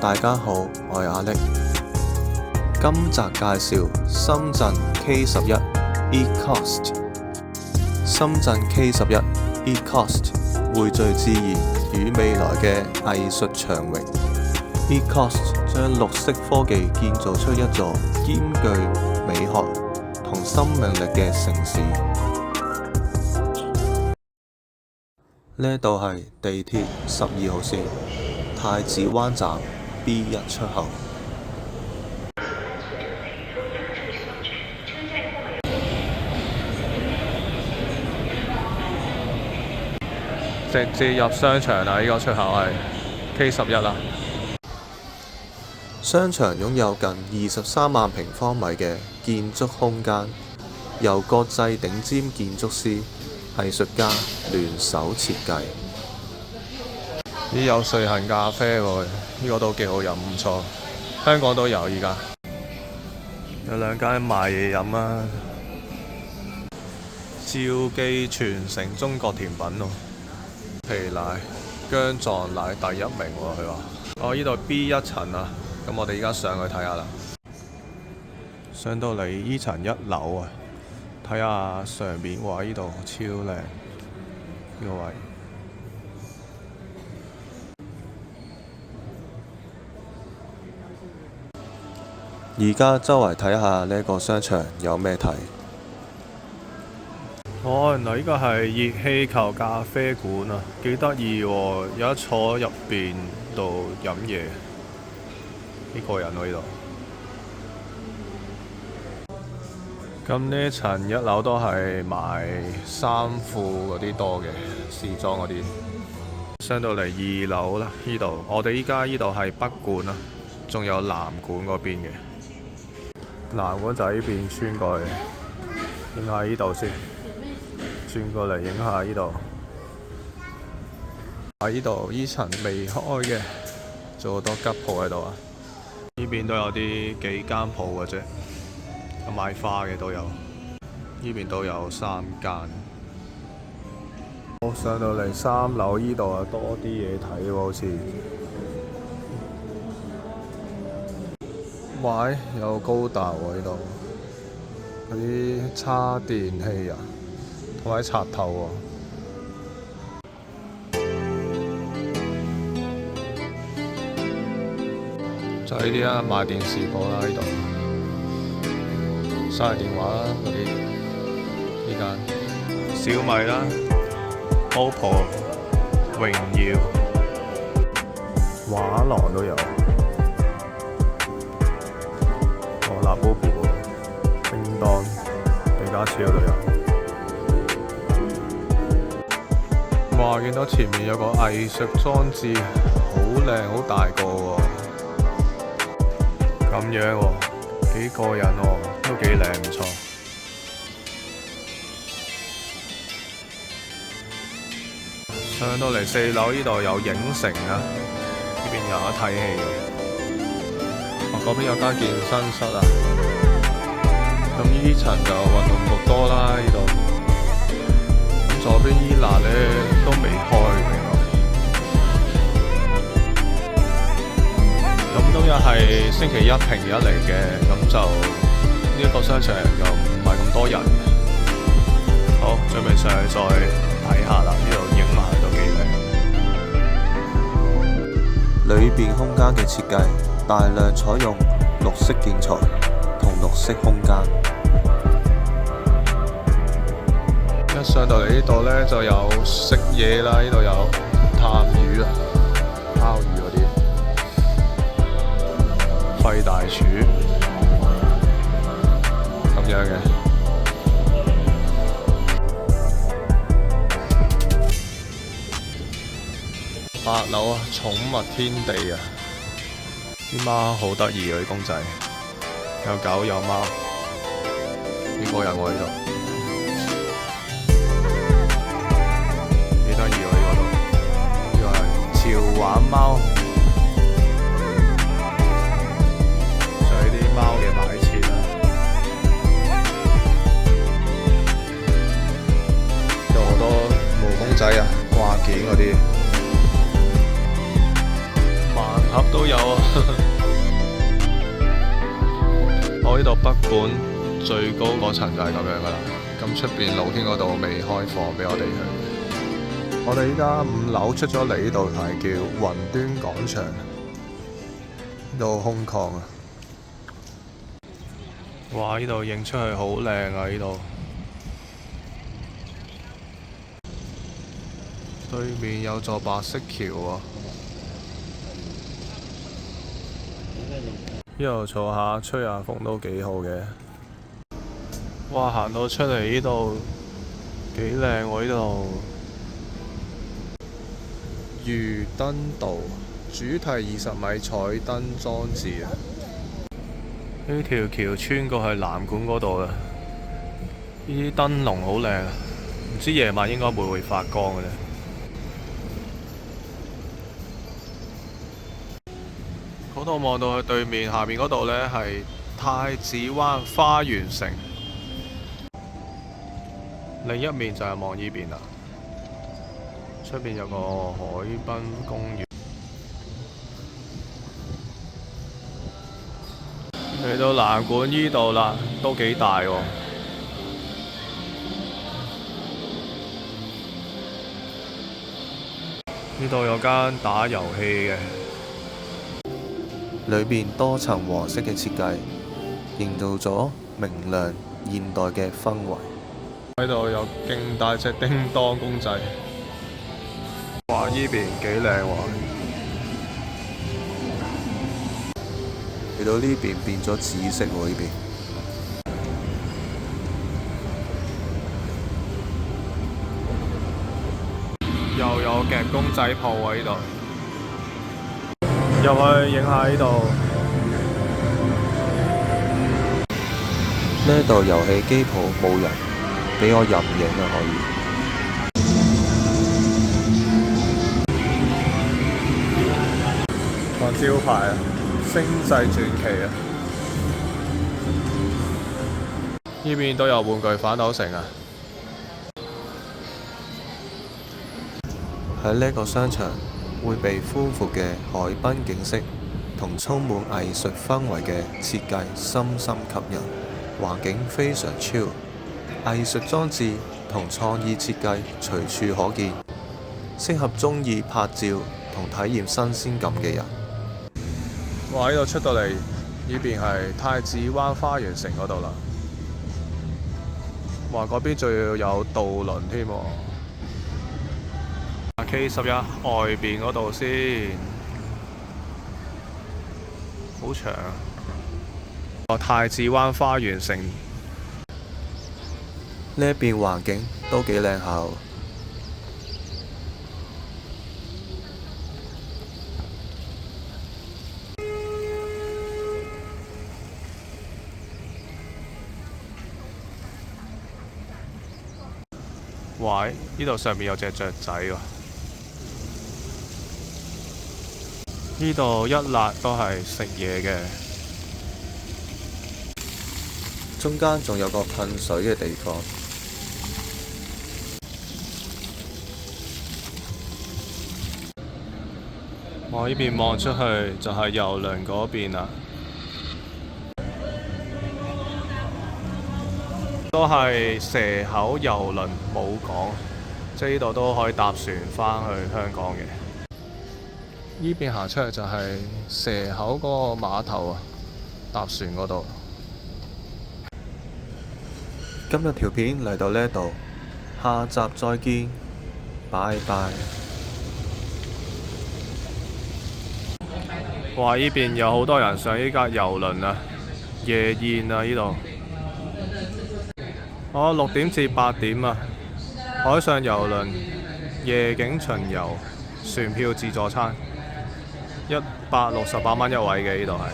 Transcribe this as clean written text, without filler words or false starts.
大家好，我係阿力。今集介紹深圳 K11 eCost。深圳 K11 eCost 匯聚自然與未來嘅藝術場域。eCost 將綠色科技建造出一座兼具美學同生命力嘅城市。呢度係地鐵12號線太子灣站 B1 出口。直接入商場啦！呢個出口係 K11啦。商場擁有近23萬平方米嘅建築空間，由國際頂尖建築師、藝術家聯手設計。有瑞幸咖啡喎，呢個都幾好飲，唔錯。香港都有依家。有兩間賣嘢飲啊！趙記傳承中國甜品喎。皮奶薑撞奶第1名喎，佢話。呢度 B1 層啊，咁我哋而家上去睇下啦。上到嚟呢層1樓啊，睇下上面，哇！呢度超靚，呢個位。而家周圍睇下呢個商場有咩睇。原來呢個係熱氣球咖啡館啊，幾得意喎！有得坐入邊度飲嘢，幾過癮喎呢度。咁呢層1樓都係賣衫褲嗰啲多嘅，時裝嗰啲。上到嚟2樓啦，呢度我哋依家呢度係北館啊，仲有南館嗰邊嘅。南館就喺呢邊穿過去，影下呢度先。轉過嚟影下呢度，喺呢度呢層未開嘅，仲好多吉鋪喺度啊！呢邊都有幾間鋪嘅啫，賣花嘅都有，呢邊都有3間。我上到嚟3樓呢度啊，多啲嘢睇喎，好似。喂，有高達喎呢度，嗰啲叉電器啊！同埋插頭喎，就係呢啲啦，賣電視貨啦呢度，手提電話啦嗰啲，呢間小米啦、OPPO、榮耀、畫廊都有，Labubu、叮當、李家超都有。哇！見到前面有個藝術裝置，好靚，好大個喎。咁樣喎，幾過癮喎，都幾靚，唔錯。上到嚟4樓呢度有影城啊，呢邊有得睇戲嘅。嗰邊有間健身室啊。咁呢層就運動服多啦，呢度。左邊依欄呢都未開嘅，咁今日係星期1平日嚟嘅，咁就呢個商場又唔係咁多人。好，準備上去再睇下啦，呢度影埋都幾靚。裏邊空間嘅設計大量採用綠色建材同綠色空間。一上到嚟呢度呢，就有食嘢啦，呢度有探魚啊、烤魚嗰啲，費大廚咁樣嘅。8樓啊，寵物天地啊，啲貓好得意嗰啲公仔，有狗有貓，幾過癮喎呢度。潮玩貓，就係啲貓嘅擺設啦。有好多毛公仔啊，掛件嗰啲，盲盒都有。有啊！我呢度北館最高嗰層就係咁樣噶啦。咁出邊露天嗰度未開放俾我哋去。我哋依家5樓出咗嚟，呢度係叫雲端廣場，呢度空曠啊！哇！呢度影出去好靚啊！呢度對面有座白色橋啊！呢度坐下吹下風都幾好嘅。哇！行到出嚟呢度幾靚喎！呢度漁燈道主題20米彩燈裝置啊！呢條橋穿過去藍館嗰度啊！呢啲燈籠好靚啊！唔知夜晚應該會發光嘅咧。嗰度望到去對面，下面嗰度呢係太子灣花園城，另一面就係望呢邊啦。出邊有個海濱公園。嚟到藍館呢度啦，都幾大喎。呢度有間打遊戲嘅。裏面多層黃色嘅設計，營造咗明亮現代嘅氛圍。喺度有勁大隻叮當公仔，哇！依邊幾靚喎。嚟到呢邊變咗紫色喎，呢邊。又有夾公仔鋪喎，呢度。入去影下呢度。呢度遊戲機鋪冇人，俾我任影啊可以。個招牌啊，星際傳奇啊！呢邊都有玩具反斗城啊！喺呢個商場會被寬闊嘅海濱景色同充滿藝術氛圍嘅設計深深吸引，環境非常超，藝術裝置同創意設計隨處可見，適合鍾意拍照同體驗新鮮感嘅人。哇！呢度出到嚟，呢邊係太子灣花園城嗰度啦。哇！嗰邊仲要有渡輪添喎。K11外邊嗰度先，好長啊！太子灣花園城呢一邊環境都幾靚下。喂，呢度上面有隻雀仔喎。呢度一辣都係食嘢嘅，中間仲有個噴水嘅地方。我呢邊望出去就係郵輪嗰邊啦，都係蛇口郵輪母港，即係呢度都可以搭船返去香港嘅。呢邊行出嚟就係蛇口嗰個碼頭啊，搭船嗰度。今日條片嚟到呢度，下集再見，拜拜。哇！呢邊有好多人上呢架郵輪啊，夜宴啊呢度。6點至8點啊，海上郵輪夜景巡遊，船票自助餐。168蚊一位嘅呢度係。